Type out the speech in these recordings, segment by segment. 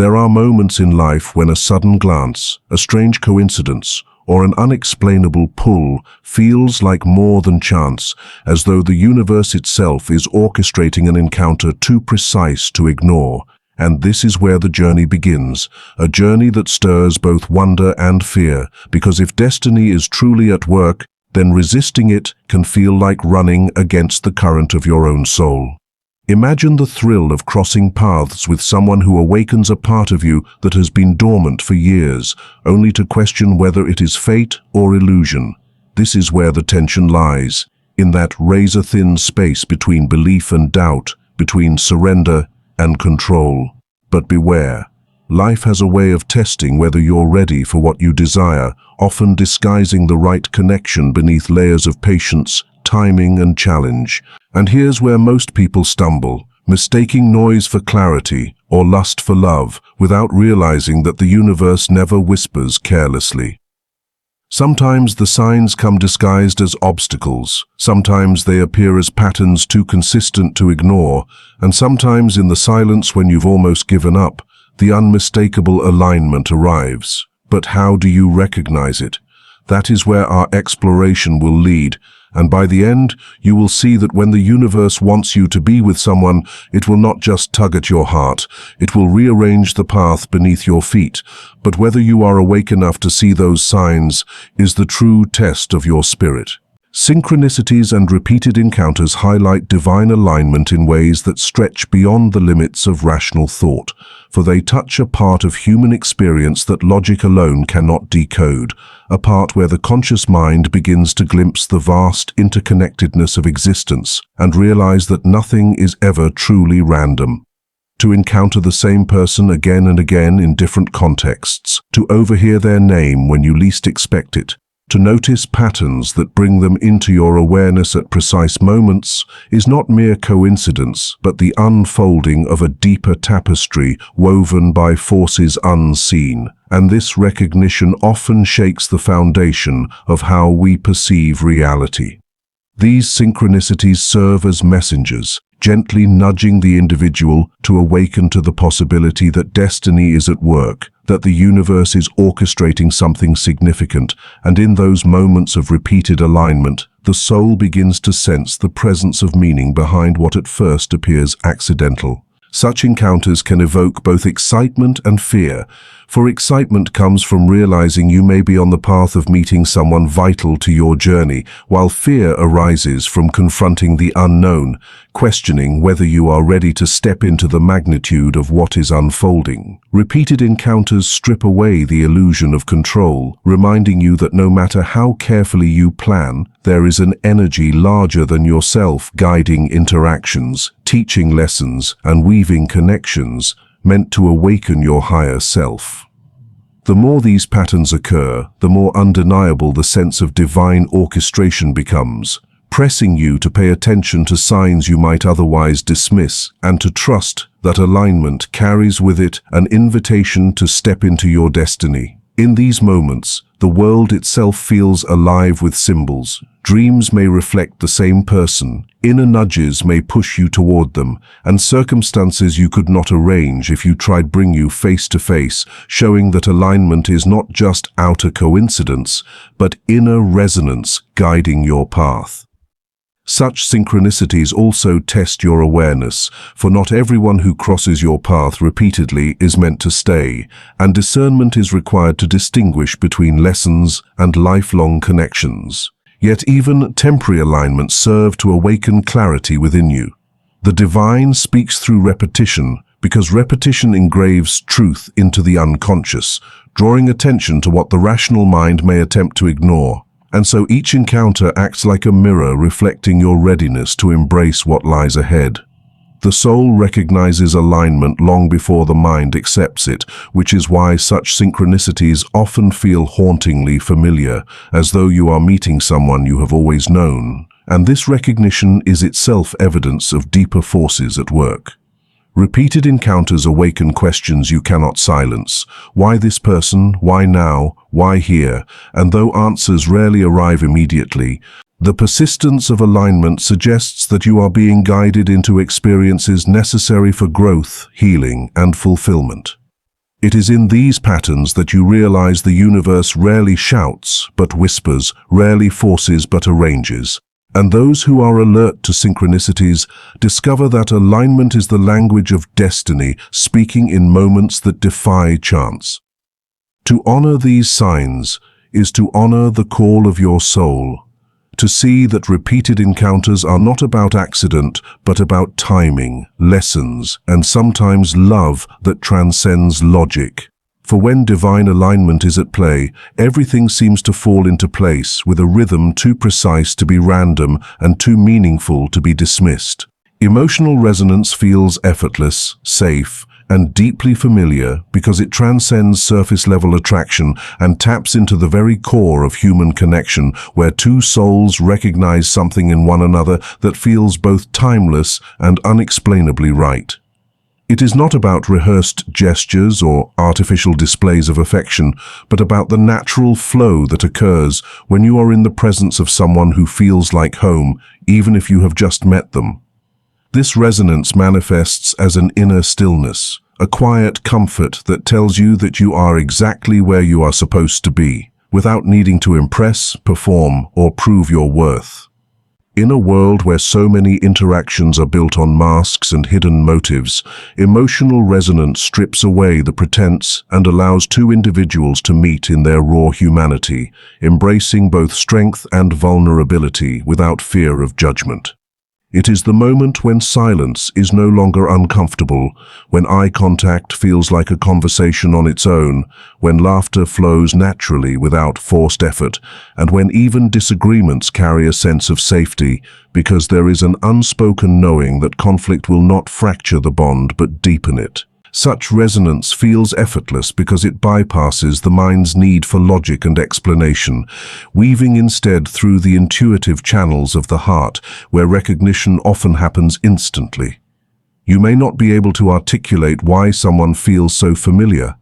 There are moments in life when a sudden glance, a strange coincidence, or an unexplainable pull feels like more than chance, as though the universe itself is orchestrating an encounter too precise to ignore. And this is where the journey begins, a journey that stirs both wonder and fear, because if destiny is truly at work, then resisting it can feel like running against the current of your own soul. Imagine the thrill of crossing paths with someone who awakens a part of you that has been dormant for years, only to question whether it is fate or illusion. This is where the tension lies, in that razor-thin space between belief and doubt, between surrender and control. But beware. Life has a way of testing whether you're ready for what you desire, often disguising the right connection beneath layers of patience, timing, and challenge. And here's where most people stumble, mistaking noise for clarity or lust for love, without realizing that the universe never whispers carelessly. Sometimes the signs come disguised as obstacles, sometimes they appear as patterns too consistent to ignore, and sometimes in the silence when you've almost given up, the unmistakable alignment arrives. But how do you recognize it? That is where our exploration will lead, and by the end, you will see that when the universe wants you to be with someone, it will not just tug at your heart, it will rearrange the path beneath your feet. But whether you are awake enough to see those signs is the true test of your spirit. Synchronicities and repeated encounters highlight divine alignment in ways that stretch beyond the limits of rational thought, for they touch a part of human experience that logic alone cannot decode, a part where the conscious mind begins to glimpse the vast interconnectedness of existence and realize that nothing is ever truly random. To encounter the same person again and again in different contexts, to overhear their name when you least expect it, to notice patterns that bring them into your awareness at precise moments is not mere coincidence, but the unfolding of a deeper tapestry woven by forces unseen. And this recognition often shakes the foundation of how we perceive reality. These synchronicities serve as messengers, gently nudging the individual to awaken to the possibility that destiny is at work, that the universe is orchestrating something significant, and in those moments of repeated alignment, the soul begins to sense the presence of meaning behind what at first appears accidental. Such encounters can evoke both excitement and fear, for excitement comes from realizing you may be on the path of meeting someone vital to your journey, while fear arises from confronting the unknown, questioning whether you are ready to step into the magnitude of what is unfolding. Repeated encounters strip away the illusion of control, reminding you that no matter how carefully you plan, there is an energy larger than yourself guiding interactions, teaching lessons, and weaving connections meant to awaken your higher self. The more these patterns occur, the more undeniable the sense of divine orchestration becomes, pressing you to pay attention to signs you might otherwise dismiss and to trust that alignment carries with it an invitation to step into your destiny. In these moments, the world itself feels alive with symbols. Dreams may reflect the same person, inner nudges may push you toward them, and circumstances you could not arrange if you tried bring you face to face, showing that alignment is not just outer coincidence, but inner resonance guiding your path. Such synchronicities also test your awareness, for not everyone who crosses your path repeatedly is meant to stay, and discernment is required to distinguish between lessons and lifelong connections. Yet even temporary alignments serve to awaken clarity within you. The divine speaks through repetition, because repetition engraves truth into the unconscious, drawing attention to what the rational mind may attempt to ignore. And so each encounter acts like a mirror reflecting your readiness to embrace what lies ahead. The soul recognizes alignment long before the mind accepts it, which is why such synchronicities often feel hauntingly familiar, as though you are meeting someone you have always known. And this recognition is itself evidence of deeper forces at work. Repeated encounters awaken questions you cannot silence. Why this person? Why now? Why here? And though answers rarely arrive immediately, the persistence of alignment suggests that you are being guided into experiences necessary for growth, healing, and fulfillment. It is in these patterns that you realize the universe rarely shouts but whispers, rarely forces but arranges. And those who are alert to synchronicities discover that alignment is the language of destiny, speaking in moments that defy chance. To honor these signs is to honor the call of your soul, to see that repeated encounters are not about accident, but about timing, lessons, and sometimes love that transcends logic. For when divine alignment is at play, everything seems to fall into place with a rhythm too precise to be random and too meaningful to be dismissed. Emotional resonance feels effortless, safe, and deeply familiar because it transcends surface-level attraction and taps into the very core of human connection, where two souls recognize something in one another that feels both timeless and unexplainably right. It is not about rehearsed gestures or artificial displays of affection, but about the natural flow that occurs when you are in the presence of someone who feels like home, even if you have just met them. This resonance manifests as an inner stillness, a quiet comfort that tells you that you are exactly where you are supposed to be, without needing to impress, perform, or prove your worth. In a world where so many interactions are built on masks and hidden motives, emotional resonance strips away the pretense and allows two individuals to meet in their raw humanity, embracing both strength and vulnerability without fear of judgment. It is the moment when silence is no longer uncomfortable, when eye contact feels like a conversation on its own, when laughter flows naturally without forced effort, and when even disagreements carry a sense of safety, because there is an unspoken knowing that conflict will not fracture the bond but deepen it. Such resonance feels effortless because it bypasses the mind's need for logic and explanation, weaving instead through the intuitive channels of the heart, where recognition often happens instantly. You may not be able to articulate why someone feels so familiar,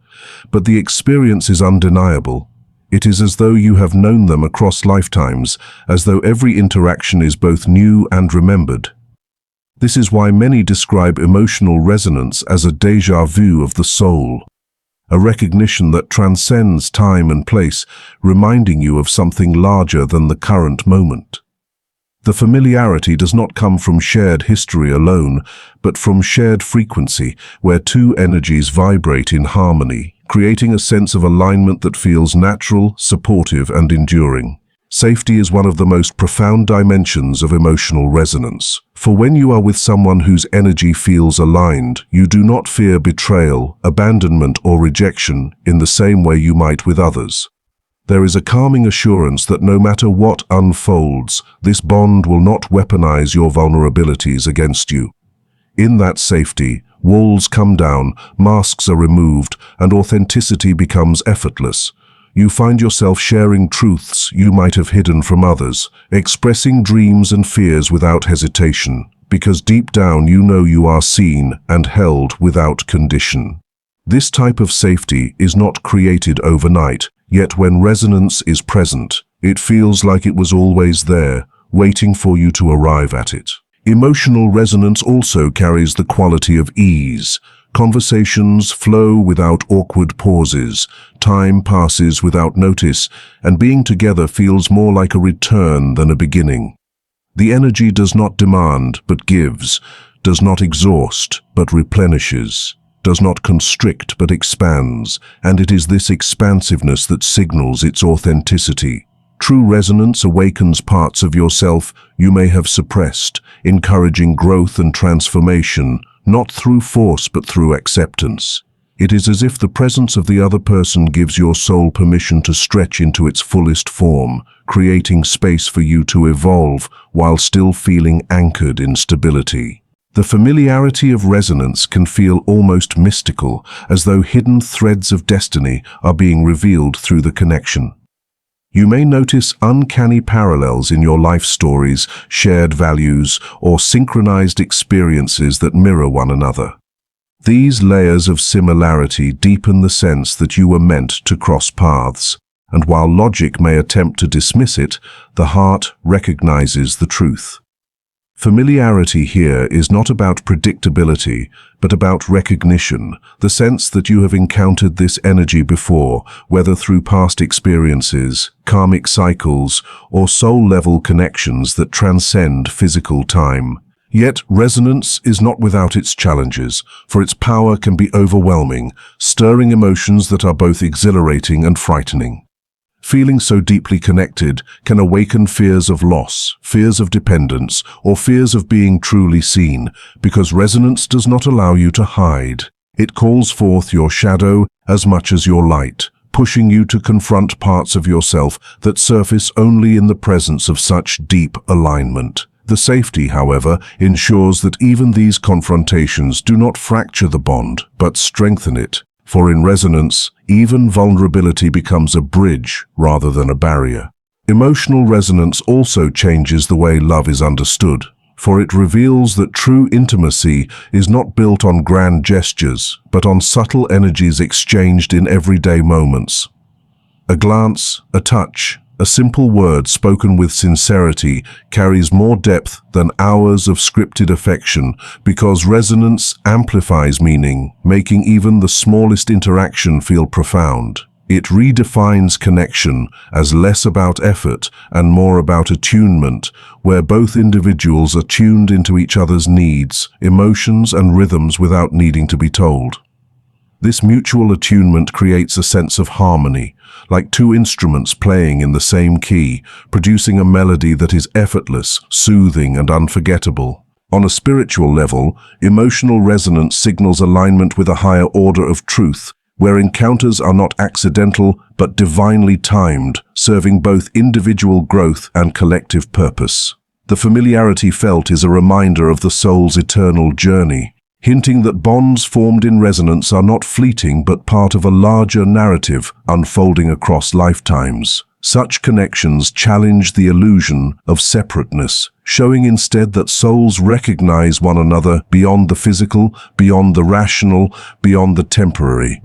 but the experience is undeniable. It is as though you have known them across lifetimes, as though every interaction is both new and remembered. This is why many describe emotional resonance as a déjà vu of the soul, a recognition that transcends time and place, reminding you of something larger than the current moment. The familiarity does not come from shared history alone, but from shared frequency, where two energies vibrate in harmony, creating a sense of alignment that feels natural, supportive, and enduring. Safety is one of the most profound dimensions of emotional resonance. For when you are with someone whose energy feels aligned, you do not fear betrayal, abandonment, or rejection in the same way you might with others. There is a calming assurance that no matter what unfolds, this bond will not weaponize your vulnerabilities against you. In that safety, walls come down, masks are removed, and authenticity becomes effortless. You find yourself sharing truths you might have hidden from others, expressing dreams and fears without hesitation, because deep down you know you are seen and held without condition. This type of safety is not created overnight, yet when resonance is present, it feels like it was always there, waiting for you to arrive at it. Emotional resonance also carries the quality of ease. Conversations flow without awkward pauses, time passes without notice, and being together feels more like a return than a beginning. The energy does not demand but gives, does not exhaust but replenishes, does not constrict but expands, and it is this expansiveness that signals its authenticity. True resonance awakens parts of yourself you may have suppressed, encouraging growth and transformation, not through force but through acceptance. It is as if the presence of the other person gives your soul permission to stretch into its fullest form, creating space for you to evolve while still feeling anchored in stability. The familiarity of resonance can feel almost mystical, as though hidden threads of destiny are being revealed through the connection. You may notice uncanny parallels in your life stories, shared values, or synchronized experiences that mirror one another. These layers of similarity deepen the sense that you were meant to cross paths, and while logic may attempt to dismiss it, the heart recognizes the truth. Familiarity here is not about predictability, but about recognition, the sense that you have encountered this energy before, whether through past experiences, karmic cycles, or soul-level connections that transcend physical time. Yet resonance is not without its challenges, for its power can be overwhelming, stirring emotions that are both exhilarating and frightening. Feeling so deeply connected can awaken fears of loss, fears of dependence, or fears of being truly seen, because resonance does not allow you to hide. It calls forth your shadow as much as your light, pushing you to confront parts of yourself that surface only in the presence of such deep alignment. The safety, however, ensures that even these confrontations do not fracture the bond, but strengthen it. For in resonance, even vulnerability becomes a bridge rather than a barrier. Emotional resonance also changes the way love is understood, for it reveals that true intimacy is not built on grand gestures, but on subtle energies exchanged in everyday moments. A glance, a touch, a simple word spoken with sincerity carries more depth than hours of scripted affection because resonance amplifies meaning, making even the smallest interaction feel profound. It redefines connection as less about effort and more about attunement, where both individuals are tuned into each other's needs, emotions, and rhythms without needing to be told. This mutual attunement creates a sense of harmony, like two instruments playing in the same key, producing a melody that is effortless, soothing, and unforgettable. On a spiritual level, emotional resonance signals alignment with a higher order of truth, where encounters are not accidental but divinely timed, serving both individual growth and collective purpose. The familiarity felt is a reminder of the soul's eternal journey, hinting that bonds formed in resonance are not fleeting but part of a larger narrative unfolding across lifetimes. Such connections challenge the illusion of separateness, showing instead that souls recognize one another beyond the physical, beyond the rational, beyond the temporary.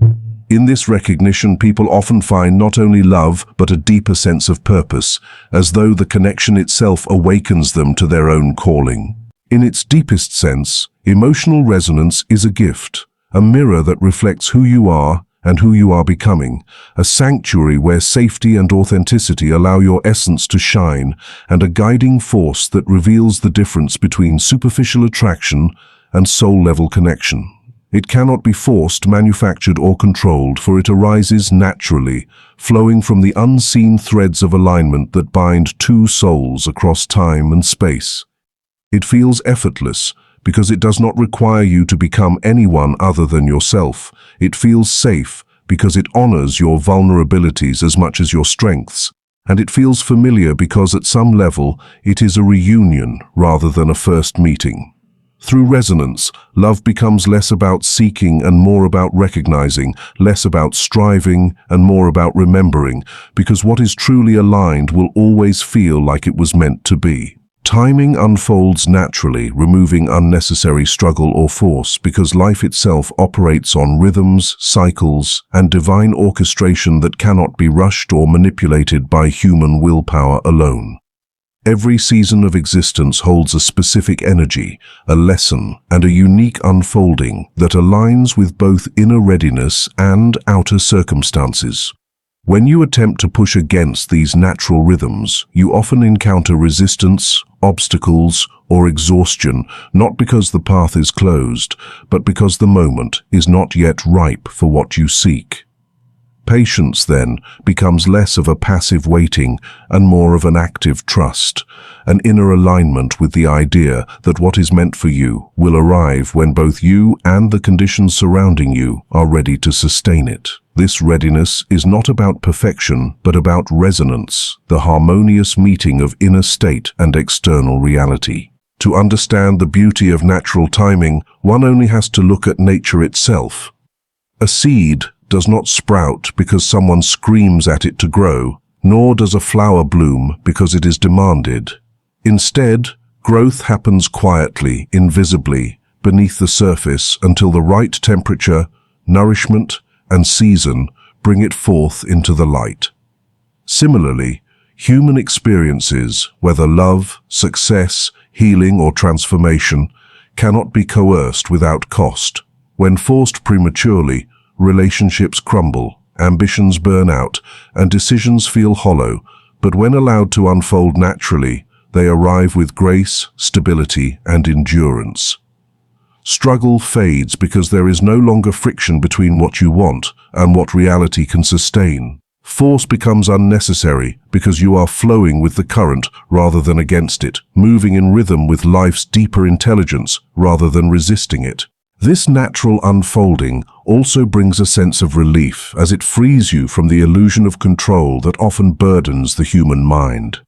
In this recognition, people often find not only love but a deeper sense of purpose, as though the connection itself awakens them to their own calling. In its deepest sense, emotional resonance is a gift, a mirror that reflects who you are and who you are becoming, a sanctuary where safety and authenticity allow your essence to shine, and a guiding force that reveals the difference between superficial attraction and soul-level connection. It cannot be forced, manufactured, or controlled, for it arises naturally, flowing from the unseen threads of alignment that bind two souls across time and space. It feels effortless because it does not require you to become anyone other than yourself. It feels safe because it honors your vulnerabilities as much as your strengths. And it feels familiar because at some level it is a reunion rather than a first meeting. Through resonance, love becomes less about seeking and more about recognizing, less about striving and more about remembering, because what is truly aligned will always feel like it was meant to be. Timing unfolds naturally, removing unnecessary struggle or force because life itself operates on rhythms, cycles, and divine orchestration that cannot be rushed or manipulated by human willpower alone. Every season of existence holds a specific energy, a lesson, and a unique unfolding that aligns with both inner readiness and outer circumstances. When you attempt to push against these natural rhythms, you often encounter resistance, obstacles, or exhaustion, not because the path is closed, but because the moment is not yet ripe for what you seek. Patience, then, becomes less of a passive waiting and more of an active trust, an inner alignment with the idea that what is meant for you will arrive when both you and the conditions surrounding you are ready to sustain it. This readiness is not about perfection, but about resonance, the harmonious meeting of inner state and external reality. To understand the beauty of natural timing, one only has to look at nature itself. A seed does not sprout because someone screams at it to grow, nor does a flower bloom because it is demanded. Instead, growth happens quietly, invisibly, beneath the surface until the right temperature, nourishment, and season bring it forth into the light. Similarly, human experiences, whether love, success, healing or transformation, cannot be coerced without cost. When forced prematurely, relationships crumble, ambitions burn out, and decisions feel hollow, but when allowed to unfold naturally, they arrive with grace, stability, and endurance. Struggle fades because there is no longer friction between what you want and what reality can sustain. Force becomes unnecessary because you are flowing with the current rather than against it, moving in rhythm with life's deeper intelligence rather than resisting it. This natural unfolding also brings a sense of relief as it frees you from the illusion of control that often burdens the human mind.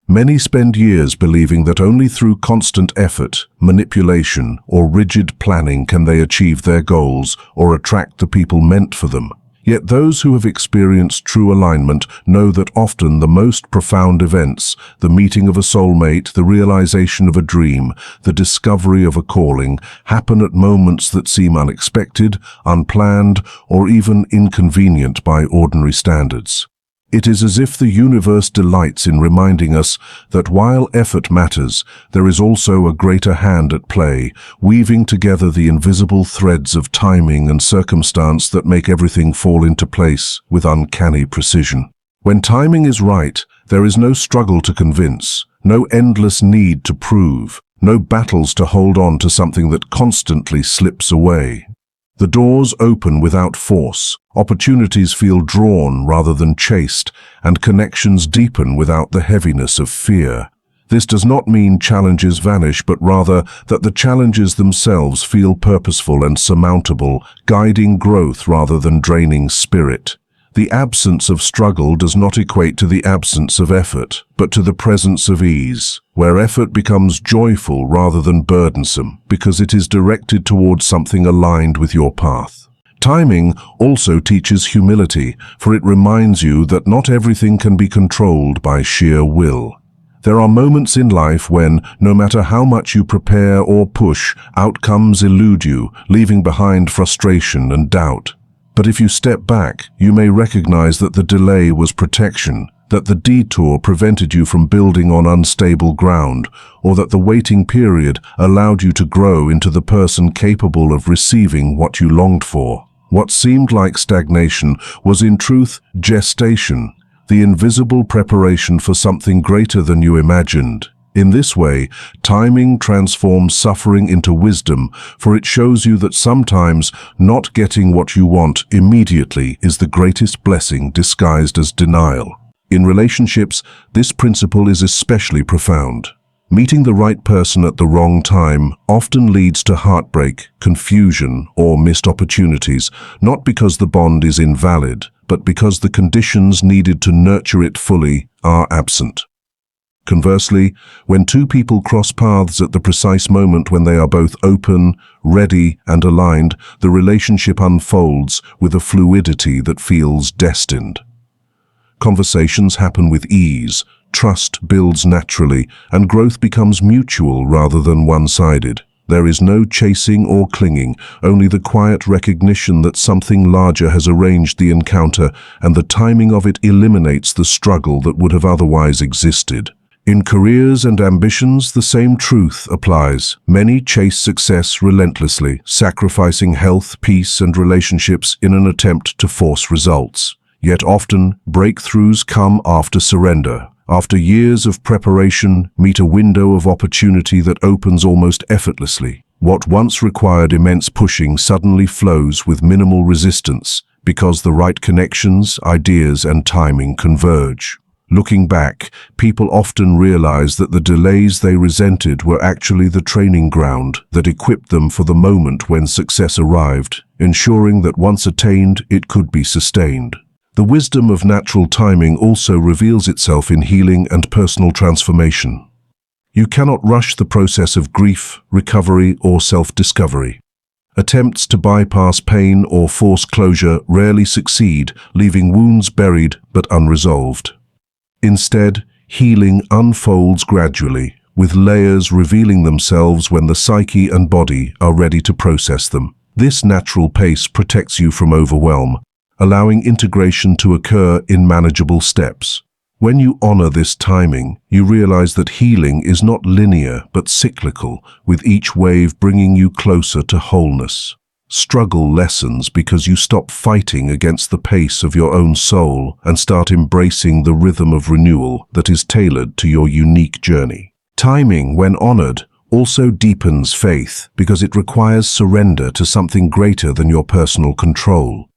Many spend years believing that only through constant effort, manipulation, or rigid planning can they achieve their goals or attract the people meant for them. Yet those who have experienced true alignment know that often the most profound events, the meeting of a soulmate, the realization of a dream, the discovery of a calling, happen at moments that seem unexpected, unplanned, or even inconvenient by ordinary standards. It is as if the universe delights in reminding us that while effort matters, there is also a greater hand at play, weaving together the invisible threads of timing and circumstance that make everything fall into place with uncanny precision. When timing is right, there is no struggle to convince, no endless need to prove, no battles to hold on to something that constantly slips away. The doors open without force, opportunities feel drawn rather than chased, and connections deepen without the heaviness of fear. This does not mean challenges vanish, but rather that the challenges themselves feel purposeful and surmountable, guiding growth rather than draining spirit. The absence of struggle does not equate to the absence of effort, but to the presence of ease, where effort becomes joyful rather than burdensome, because it is directed towards something aligned with your path. Timing also teaches humility, for it reminds you that not everything can be controlled by sheer will. There are moments in life when, no matter how much you prepare or push, outcomes elude you, leaving behind frustration and doubt. But if you step back, you may recognize that the delay was protection, that the detour prevented you from building on unstable ground, or that the waiting period allowed you to grow into the person capable of receiving what you longed for. What seemed like stagnation was in truth gestation, the invisible preparation for something greater than you imagined. In this way, timing transforms suffering into wisdom, for it shows you that sometimes not getting what you want immediately is the greatest blessing disguised as denial. In relationships, this principle is especially profound. Meeting the right person at the wrong time often leads to heartbreak, confusion, or missed opportunities, not because the bond is invalid, but because the conditions needed to nurture it fully are absent. Conversely, when two people cross paths at the precise moment when they are both open, ready, and aligned, the relationship unfolds with a fluidity that feels destined. Conversations happen with ease, trust builds naturally, and growth becomes mutual rather than one-sided. There is no chasing or clinging, only the quiet recognition that something larger has arranged the encounter, and the timing of it eliminates the struggle that would have otherwise existed. In careers and ambitions, the same truth applies. Many chase success relentlessly, sacrificing health, peace, and relationships in an attempt to force results. Yet often, breakthroughs come after surrender. After years of preparation, meet a window of opportunity that opens almost effortlessly. What once required immense pushing suddenly flows with minimal resistance because the right connections, ideas, and timing converge. Looking back, people often realize that the delays they resented were actually the training ground that equipped them for the moment when success arrived, ensuring that once attained, it could be sustained. The wisdom of natural timing also reveals itself in healing and personal transformation. You cannot rush the process of grief, recovery, or self-discovery. Attempts to bypass pain or force closure rarely succeed, leaving wounds buried but unresolved. Instead, healing unfolds gradually, with layers revealing themselves when the psyche and body are ready to process them. This natural pace protects you from overwhelm, allowing integration to occur in manageable steps. When you honor this timing, you realize that healing is not linear but cyclical, with each wave bringing you closer to wholeness. Struggle lessens because you stop fighting against the pace of your own soul and start embracing the rhythm of renewal that is tailored to your unique journey. Timing, when honored, also deepens faith because it requires surrender to something greater than your personal control.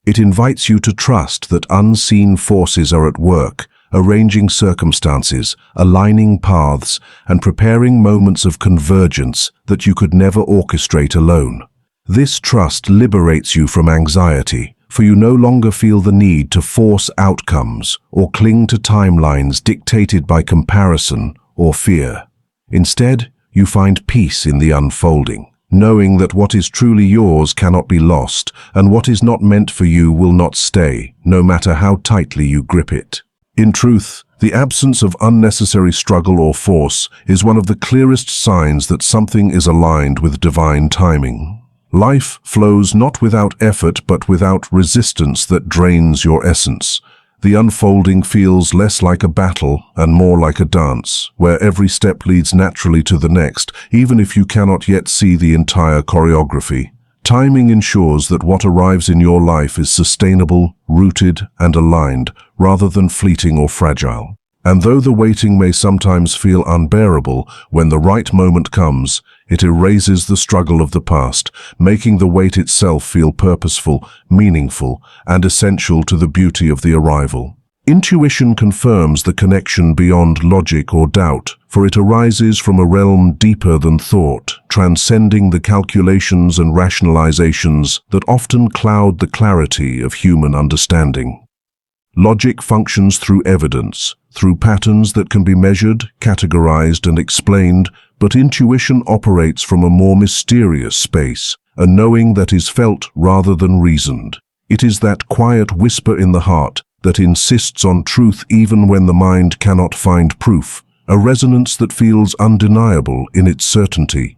It invites you to trust that unseen forces are at work, arranging circumstances, aligning paths, and preparing moments of convergence that you could never orchestrate alone. This trust liberates you from anxiety, for you no longer feel the need to force outcomes or cling to timelines dictated by comparison or fear. Instead, you find peace in the unfolding, knowing that what is truly yours cannot be lost, and what is not meant for you will not stay, no matter how tightly you grip it. In truth, the absence of unnecessary struggle or force is one of the clearest signs that something is aligned with divine timing. Life flows not without effort but without resistance that drains your essence. The unfolding feels less like a battle and more like a dance, where every step leads naturally to the next, even if you cannot yet see the entire choreography. Timing ensures that what arrives in your life is sustainable, rooted, and aligned, rather than fleeting or fragile. And though the waiting may sometimes feel unbearable, when the right moment comes, it erases the struggle of the past, making the wait itself feel purposeful, meaningful, and essential to the beauty of the arrival. Intuition confirms the connection beyond logic or doubt, for it arises from a realm deeper than thought, transcending the calculations and rationalizations that often cloud the clarity of human understanding. Logic functions through evidence, through patterns that can be measured, categorized, and explained, but intuition operates from a more mysterious space, a knowing that is felt rather than reasoned. It is that quiet whisper in the heart that insists on truth even when the mind cannot find proof, a resonance that feels undeniable in its certainty.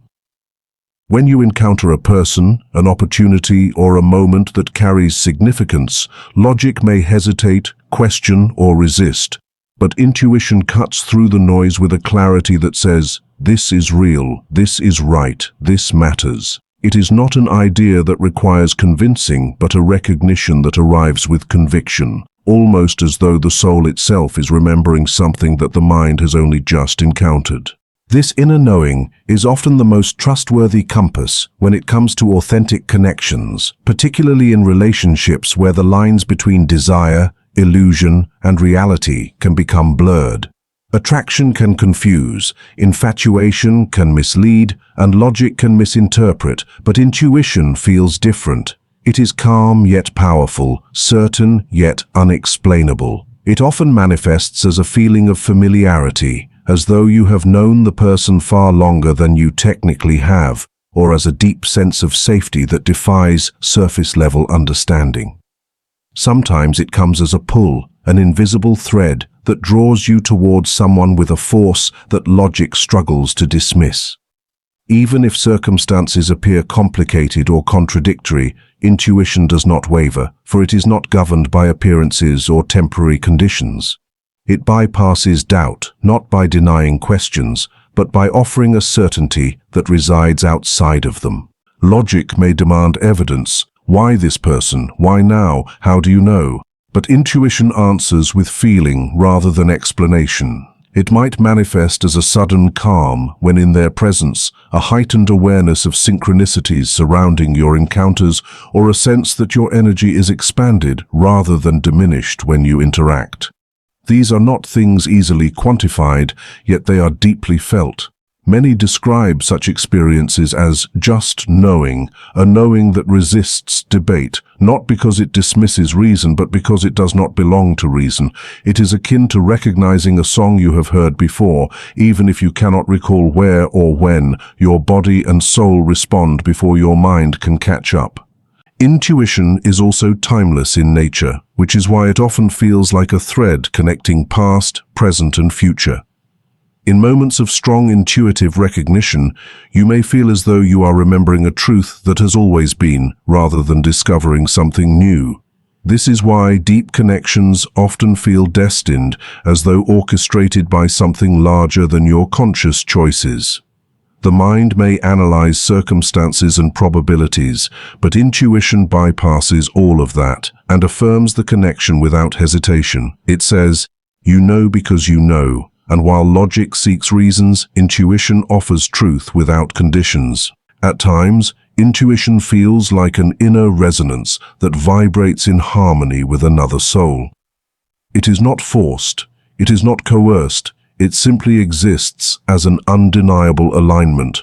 When you encounter a person, an opportunity, or a moment that carries significance, logic may hesitate, question, or resist. But intuition cuts through the noise with a clarity that says, this is real, this is right, this matters. It is not an idea that requires convincing, but a recognition that arrives with conviction, almost as though the soul itself is remembering something that the mind has only just encountered. This inner knowing is often the most trustworthy compass when it comes to authentic connections, particularly in relationships where the lines between desire, illusion, and reality can become blurred. Attraction can confuse, infatuation can mislead, and logic can misinterpret, but intuition feels different. It is calm yet powerful, certain yet unexplainable. It often manifests as a feeling of familiarity, as though you have known the person far longer than you technically have, or as a deep sense of safety that defies surface-level understanding. Sometimes it comes as a pull, an invisible thread that draws you towards someone with a force that logic struggles to dismiss. Even if circumstances appear complicated or contradictory, intuition does not waver, for it is not governed by appearances or temporary conditions. It bypasses doubt, not by denying questions, but by offering a certainty that resides outside of them. Logic may demand evidence. Why this person? Why now? How do you know? But intuition answers with feeling rather than explanation. It might manifest as a sudden calm when in their presence, a heightened awareness of synchronicities surrounding your encounters, or a sense that your energy is expanded rather than diminished when you interact. These are not things easily quantified, yet they are deeply felt. Many describe such experiences as just knowing, a knowing that resists debate, not because it dismisses reason, but because it does not belong to reason. It is akin to recognizing a song you have heard before, even if you cannot recall where or when. Your body and soul respond before your mind can catch up. Intuition is also timeless in nature, which is why it often feels like a thread connecting past, present, and future. In moments of strong intuitive recognition, you may feel as though you are remembering a truth that has always been, rather than discovering something new. This is why deep connections often feel destined, as though orchestrated by something larger than your conscious choices. The mind may analyze circumstances and probabilities, but intuition bypasses all of that and affirms the connection without hesitation. It says, "You know because you know," and while logic seeks reasons, intuition offers truth without conditions. At times, intuition feels like an inner resonance that vibrates in harmony with another soul. It is not forced, it is not coerced, it simply exists as an undeniable alignment.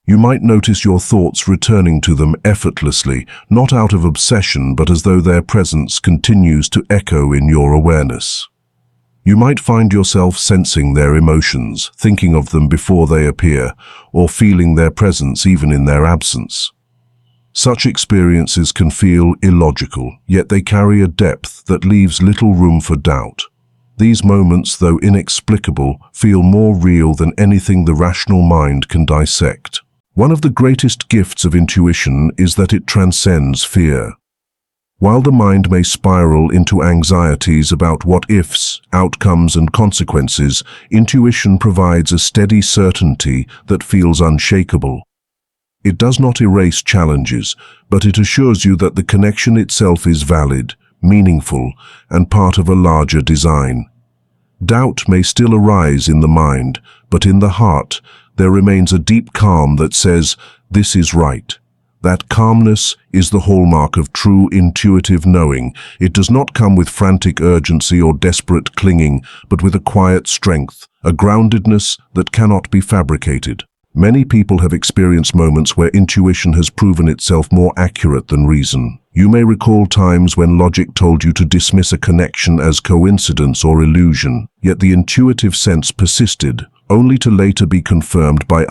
You might notice your thoughts returning to them effortlessly, not out of obsession, but as though their presence continues to echo in your awareness. You might find yourself sensing their emotions, thinking of them before they appear, or feeling their presence even in their absence. Such experiences can feel illogical, yet they carry a depth that leaves little room for doubt. These moments, though inexplicable, feel more real than anything the rational mind can dissect. One of the greatest gifts of intuition is that it transcends fear. While the mind may spiral into anxieties about what-ifs, outcomes and consequences, intuition provides a steady certainty that feels unshakable. It does not erase challenges, but it assures you that the connection itself is valid, meaningful, and part of a larger design. Doubt may still arise in the mind, but in the heart, there remains a deep calm that says, "This is right." That calmness is the hallmark of true intuitive knowing. It does not come with frantic urgency or desperate clinging, but with a quiet strength, a groundedness that cannot be fabricated. Many people have experienced moments where intuition has proven itself more accurate than reason. You may recall times when logic told you to dismiss a connection as coincidence or illusion, yet the intuitive sense persisted, only to later be confirmed by